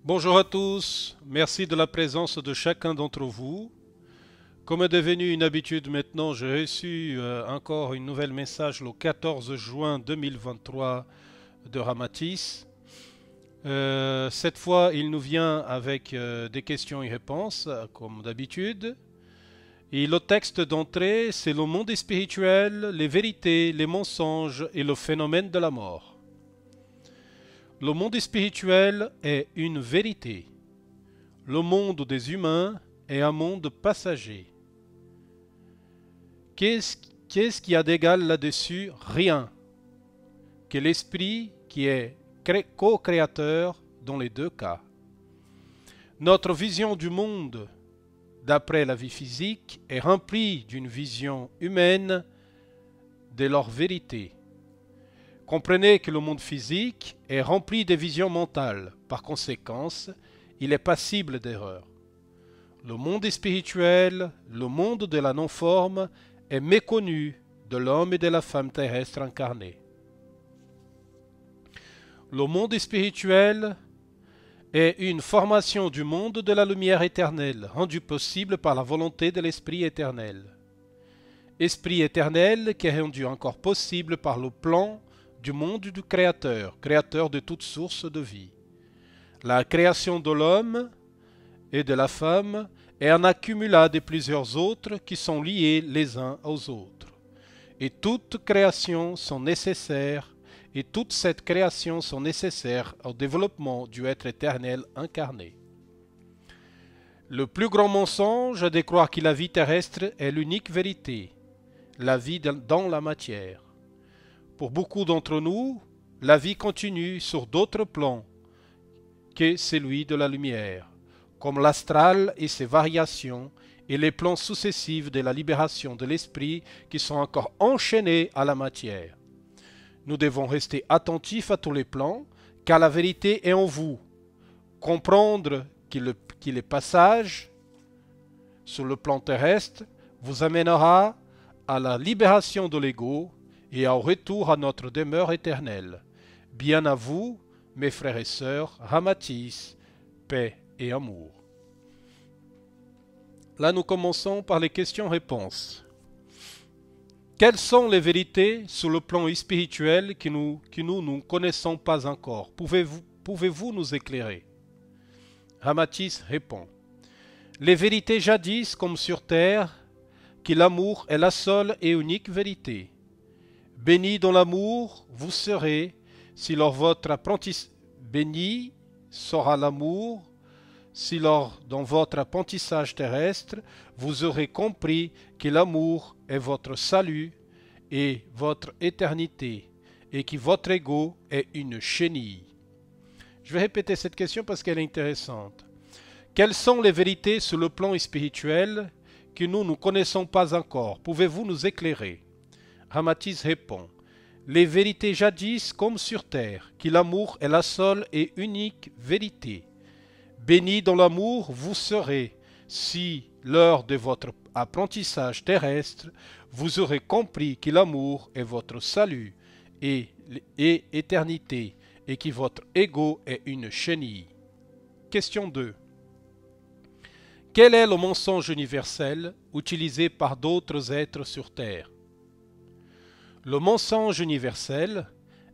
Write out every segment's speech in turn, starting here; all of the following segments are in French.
Bonjour à tous, merci de la présence de chacun d'entre vous. Comme est devenu une habitude maintenant, j'ai reçu encore une nouvelle message le 14 juin 2023 de Ramatis. Cette fois, il nous vient avec des questions et réponses, comme d'habitude. Et le texte d'entrée, c'est le monde spirituel, les vérités, les mensonges et le phénomène de la mort. Le monde spirituel est une vérité. Le monde des humains est un monde passager. Qu'est-ce qu'il y a d'égal là-dessus? Rien. Que l'esprit qui est co-créateur dans les deux cas. Notre vision du monde, d'après la vie physique, est remplie d'une vision humaine de leur vérité. Comprenez que le monde physique est rempli de visions mentales. Par conséquent, il est passible d'erreur. Le monde spirituel, le monde de la non-forme, est méconnu de l'homme et de la femme terrestre incarnés. Le monde spirituel est une formation du monde de la lumière éternelle, rendue possible par la volonté de l'Esprit éternel. Esprit éternel qui est rendu encore possible par le plan du monde du Créateur, créateur de toute source de vie. La création de l'homme et de la femme est un accumulat de plusieurs autres qui sont liés les uns aux autres. Et toutes créations sont nécessaires, et toute cette création sont nécessaires au développement du être éternel incarné. Le plus grand mensonge est de croire que la vie terrestre est l'unique vérité, la vie dans la matière. Pour beaucoup d'entre nous, la vie continue sur d'autres plans que celui de la lumière, comme l'astral et ses variations, et les plans successifs de la libération de l'esprit qui sont encore enchaînés à la matière. Nous devons rester attentifs à tous les plans, car la vérité est en vous. Comprendre que le passage sur le plan terrestre vous amènera à la libération de l'ego et au retour à notre demeure éternelle. Bien à vous, mes frères et sœurs, Ramatis, paix et amour. Là, nous commençons par les questions-réponses. Quelles sont les vérités sur le plan spirituel que nous ne connaissons pas encore? Pouvez-vous nous éclairer? Ramatis répond. Les vérités jadis comme sur terre, que l'amour est la seule et unique vérité. Béni dans l'amour, vous serez, si lors votre apprentissage... Béni sera l'amour, si lors dans votre apprentissage terrestre, vous aurez compris que l'amour est votre salut et votre éternité, et que votre ego est une chenille. Je vais répéter cette question parce qu'elle est intéressante. Quelles sont les vérités sur le plan spirituel que nous ne connaissons pas encore? Pouvez-vous nous éclairer? Ramatis répond. Les vérités jadis comme sur terre, que l'amour est la seule et unique vérité. Béni dans l'amour vous serez, si, lors de votre apprentissage terrestre, vous aurez compris que l'amour est votre salut et éternité, et que votre ego est une chenille. Question 2. Quel est le mensonge universel utilisé par d'autres êtres sur Terre? Le mensonge universel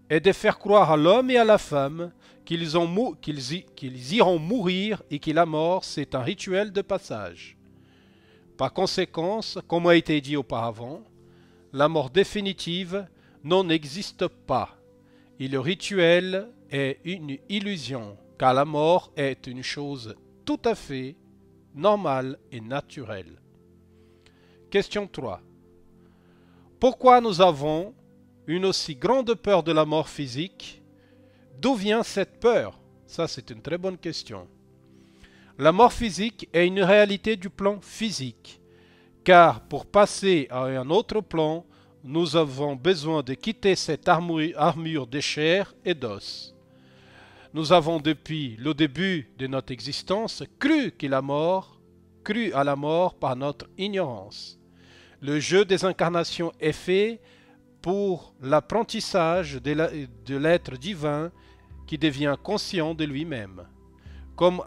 est de faire croire à l'homme et à la femme qu'ils iront mourir et que la mort, c'est un rituel de passage. Par conséquent, comme a été dit auparavant, la mort définitive n'en existe pas, et le rituel est une illusion, car la mort est une chose tout à fait normale et naturelle. Question 3. Pourquoi nous avons une aussi grande peur de la mort physique? D'où vient cette peur? Ça, c'est une très bonne question. La mort physique est une réalité du plan physique, car pour passer à un autre plan, nous avons besoin de quitter cette armure de chair et d'os. Nous avons depuis le début de notre existence cru à la mort par notre ignorance. Le jeu des incarnations est fait pour l'apprentissage de l'être divin qui devient conscient de lui-même. Comme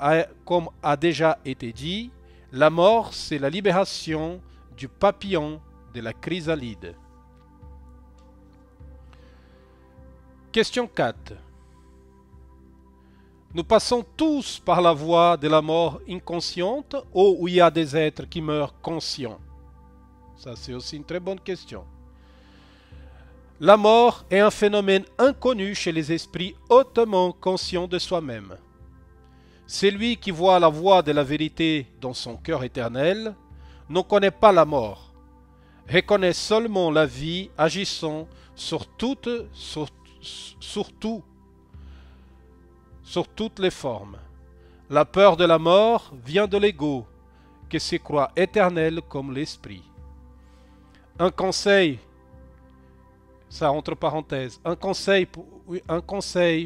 a déjà été dit, la mort, c'est la libération du papillon de la chrysalide. Question 4. Nous passons tous par la voie de la mort inconsciente ou il y a des êtres qui meurent conscients? Ça, c'est aussi une très bonne question. La mort est un phénomène inconnu chez les esprits hautement conscients de soi-même. Celui qui voit la voie de la vérité dans son cœur éternel ne connaît pas la mort, reconnaît seulement la vie agissant sur toutes les formes. La peur de la mort vient de l'ego, qui se croit éternel comme l'esprit. Un conseil, ça entre parenthèses, un conseil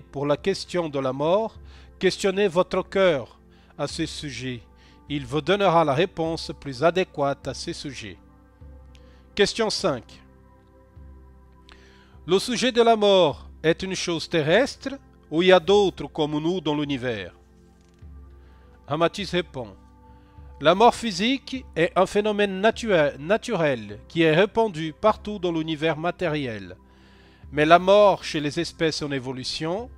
pour la question de la mort: questionnez votre cœur à ce sujet. Il vous donnera la réponse plus adéquate à ce sujet. Question 5. Le sujet de la mort est une chose terrestre ou il y a d'autres comme nous dans l'univers? Amatis répond: la mort physique est un phénomène naturel qui est répandu partout dans l'univers matériel. Mais la mort chez les espèces en évolution,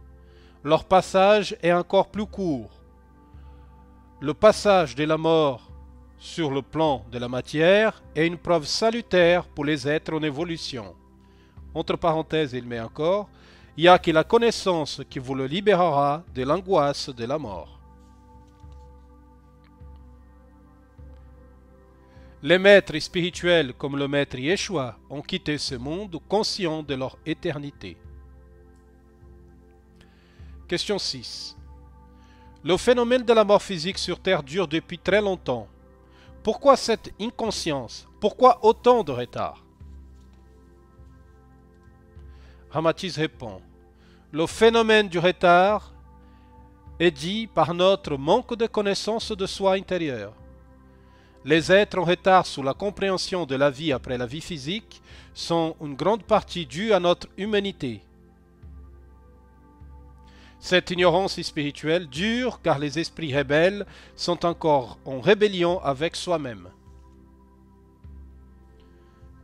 leur passage est encore plus court. Le passage de la mort sur le plan de la matière est une preuve salutaire pour les êtres en évolution. Entre parenthèses, il met encore: il n'y a que la connaissance qui vous le libérera de l'angoisse de la mort. Les maîtres spirituels comme le maître Yeshua ont quitté ce monde conscients de leur éternité. Question 6. Le phénomène de la mort physique sur Terre dure depuis très longtemps. Pourquoi cette inconscience? Pourquoi autant de retard? Ramatis répond: le phénomène du retard est dit par notre manque de connaissance de soi intérieur. Les êtres en retard sur la compréhension de la vie après la vie physique sont une grande partie dus à notre humanité. Cette ignorance spirituelle dure car les esprits rebelles sont encore en rébellion avec soi-même.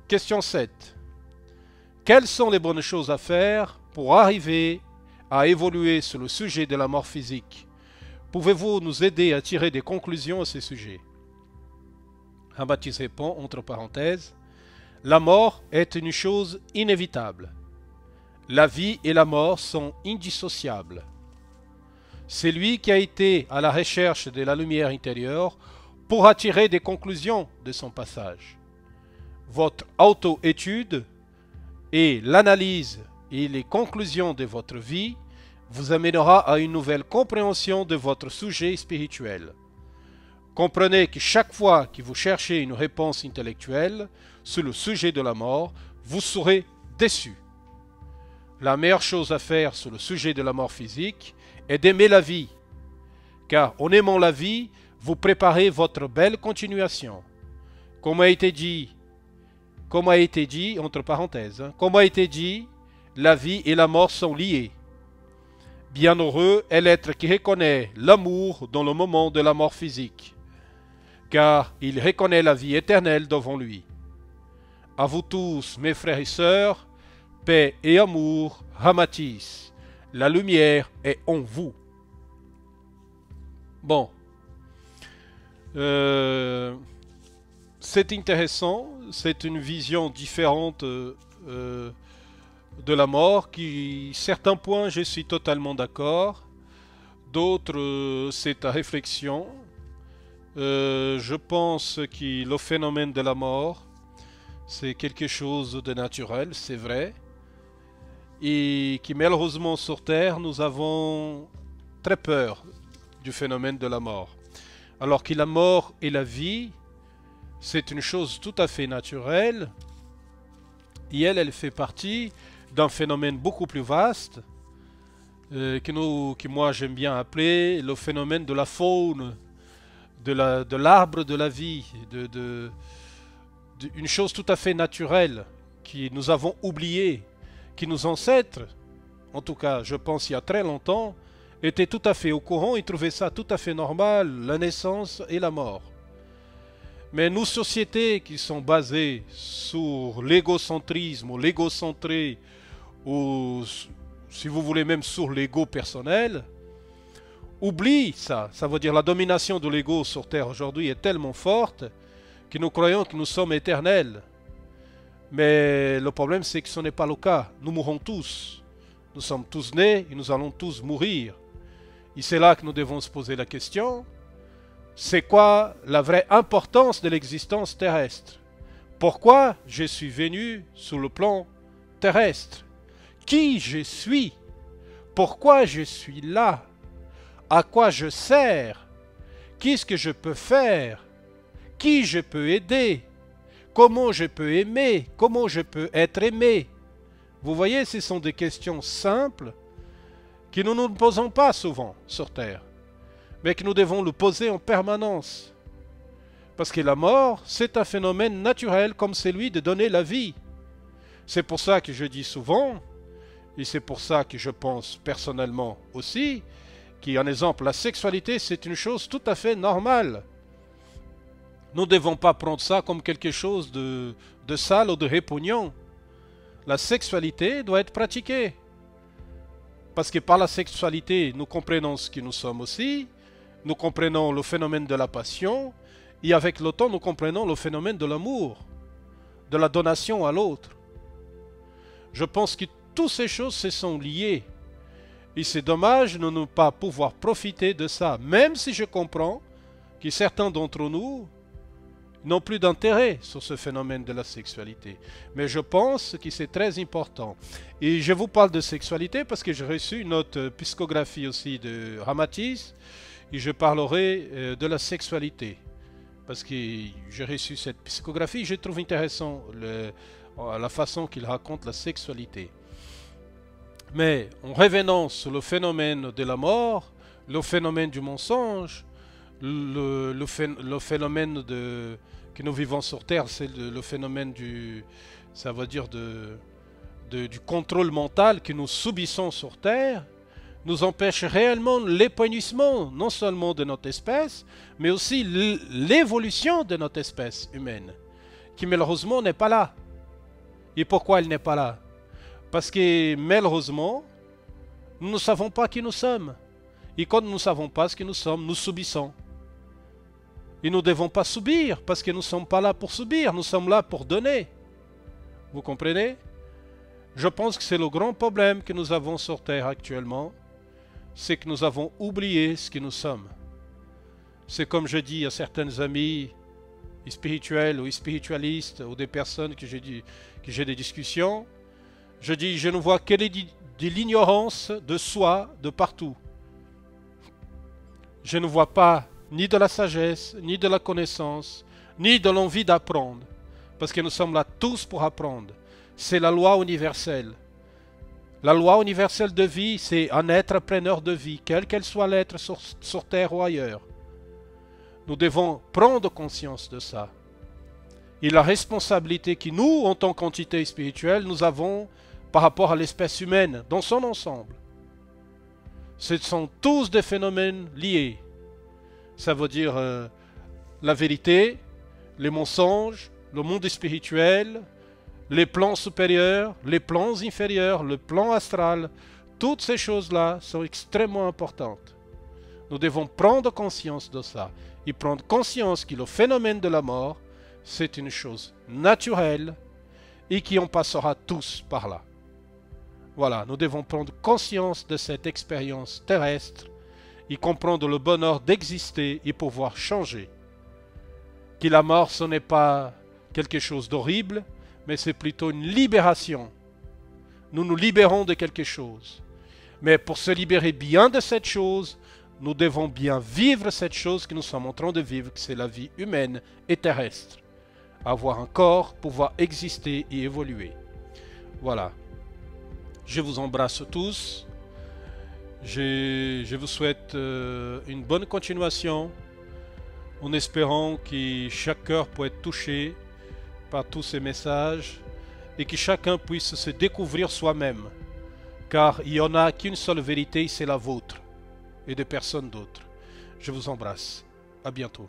Question 7. Quelles sont les bonnes choses à faire pour arriver à évoluer sur le sujet de la mort physique? Pouvez-vous nous aider à tirer des conclusions à ce sujet? Amatis répond, entre parenthèses: la mort est une chose inévitable. La vie et la mort sont indissociables. Celui qui a été à la recherche de la lumière intérieure pourra tirer des conclusions de son passage. Votre auto-étude et l'analyse et les conclusions de votre vie vous amènera à une nouvelle compréhension de votre sujet spirituel. Comprenez que chaque fois que vous cherchez une réponse intellectuelle sur le sujet de la mort, vous serez déçu. La meilleure chose à faire sur le sujet de la mort physique est d'aimer la vie, car en aimant la vie, vous préparez votre belle continuation. Comme a été dit, entre parenthèses, comme a été dit, la vie et la mort sont liées. Bienheureux est l'être qui reconnaît l'amour dans le moment de la mort physique, car il reconnaît la vie éternelle devant lui. À vous tous, mes frères et sœurs, paix et amour, Ramatis. La lumière est en vous. Bon. C'est intéressant. C'est une vision différente de la mort qui, certains points, je suis totalement d'accord. D'autres, c'est à réflexion. Je pense que le phénomène de la mort, c'est quelque chose de naturel, c'est vrai. Et que malheureusement sur Terre, nous avons très peur du phénomène de la mort. Alors que la mort et la vie, c'est une chose tout à fait naturelle. Et elle fait partie d'un phénomène beaucoup plus vaste, que moi j'aime bien appeler le phénomène de la faune, de l'arbre de la vie, une chose tout à fait naturelle, que nous avons oubliée, que nos ancêtres, en tout cas je pense il y a très longtemps, étaient tout à fait au courant, ils trouvaient ça tout à fait normal, la naissance et la mort. Mais nos sociétés qui sont basées sur l'égocentrisme ou l'égocentré, ou si vous voulez même sur l'ego personnel, oublient ça. Ça veut dire la domination de l'ego sur Terre aujourd'hui est tellement forte que nous croyons que nous sommes éternels. Mais le problème c'est que ce n'est pas le cas. Nous mourrons tous. Nous sommes tous nés et nous allons tous mourir. Et c'est là que nous devons se poser la question. C'est quoi la vraie importance de l'existence terrestre? Pourquoi je suis venu sur le plan terrestre? Qui je suis? Pourquoi je suis là? À quoi je sers? Qu'est-ce que je peux faire? Qui je peux aider? Comment je peux aimer? Comment je peux être aimé? Vous voyez, ce sont des questions simples que nous ne nous posons pas souvent sur Terre, mais que nous devons le poser en permanence. Parce que la mort, c'est un phénomène naturel comme celui de donner la vie. C'est pour ça que je dis souvent, et c'est pour ça que je pense personnellement aussi, qu'en exemple, la sexualité, c'est une chose tout à fait normale. Nous ne devons pas prendre ça comme quelque chose de sale ou de répugnant. La sexualité doit être pratiquée. Parce que par la sexualité, nous comprenons ce que nous sommes aussi, nous comprenons le phénomène de la passion, et avec le temps, nous comprenons le phénomène de l'amour, de la donation à l'autre. Je pense que toutes ces choses se sont liées. Et c'est dommage de ne pas pouvoir profiter de ça, même si je comprends que certains d'entre nous n'ont plus d'intérêt sur ce phénomène de la sexualité. Mais je pense que c'est très important. Et je vous parle de sexualité parce que j'ai reçu une autre psychographie aussi de Ramatis, et je parlerai de la sexualité. Parce que j'ai reçu cette psychographie, je trouve intéressant la façon qu'il raconte la sexualité. Mais en revenant sur le phénomène de la mort, le phénomène du mensonge, le phénomène que nous vivons sur Terre, c'est le phénomène du contrôle mental que nous subissons sur Terre, nous empêche réellement l'épanouissement non seulement de notre espèce, mais aussi l'évolution de notre espèce humaine, qui malheureusement n'est pas là. Et pourquoi elle n'est pas là? Parce que malheureusement, nous ne savons pas qui nous sommes. Et quand nous ne savons pas ce que nous sommes, nous subissons. Et nous ne devons pas subir, parce que nous ne sommes pas là pour subir, nous sommes là pour donner. Vous comprenez? Je pense que c'est le grand problème que nous avons sur Terre actuellement, c'est que nous avons oublié ce que nous sommes. C'est comme je dis à certains amis spirituels ou spiritualistes, ou des personnes que j'ai des discussions, je dis, je ne vois que de l'ignorance de soi de partout. Je ne vois pas ni de la sagesse, ni de la connaissance, ni de l'envie d'apprendre. Parce que nous sommes là tous pour apprendre. C'est la loi universelle. La loi universelle de vie, c'est un être preneur de vie, quel qu'elle soit l'être sur Terre ou ailleurs. Nous devons prendre conscience de ça. Et la responsabilité que nous, en tant qu'entité spirituelle, nous avons par rapport à l'espèce humaine dans son ensemble. Ce sont tous des phénomènes liés. Ça veut dire la vérité, les mensonges, le monde spirituel, les plans supérieurs, les plans inférieurs, le plan astral. Toutes ces choses-là sont extrêmement importantes. Nous devons prendre conscience de ça et prendre conscience que le phénomène de la mort, c'est une chose naturelle et qu'on passera tous par là. Voilà, nous devons prendre conscience de cette expérience terrestre et comprendre le bonheur d'exister et pouvoir changer. Que la mort, ce n'est pas quelque chose d'horrible, mais c'est plutôt une libération. Nous nous libérons de quelque chose. Mais pour se libérer bien de cette chose, nous devons bien vivre cette chose que nous sommes en train de vivre, que c'est la vie humaine et terrestre. Avoir un corps, pouvoir exister et évoluer. Voilà. Je vous embrasse tous. Je vous souhaite une bonne continuation en espérant que chaque cœur puisse être touché par tous ces messages et que chacun puisse se découvrir soi-même. Car il n'y en a qu'une seule vérité, c'est la vôtre. et des personnes d'autres. Je vous embrasse. À bientôt.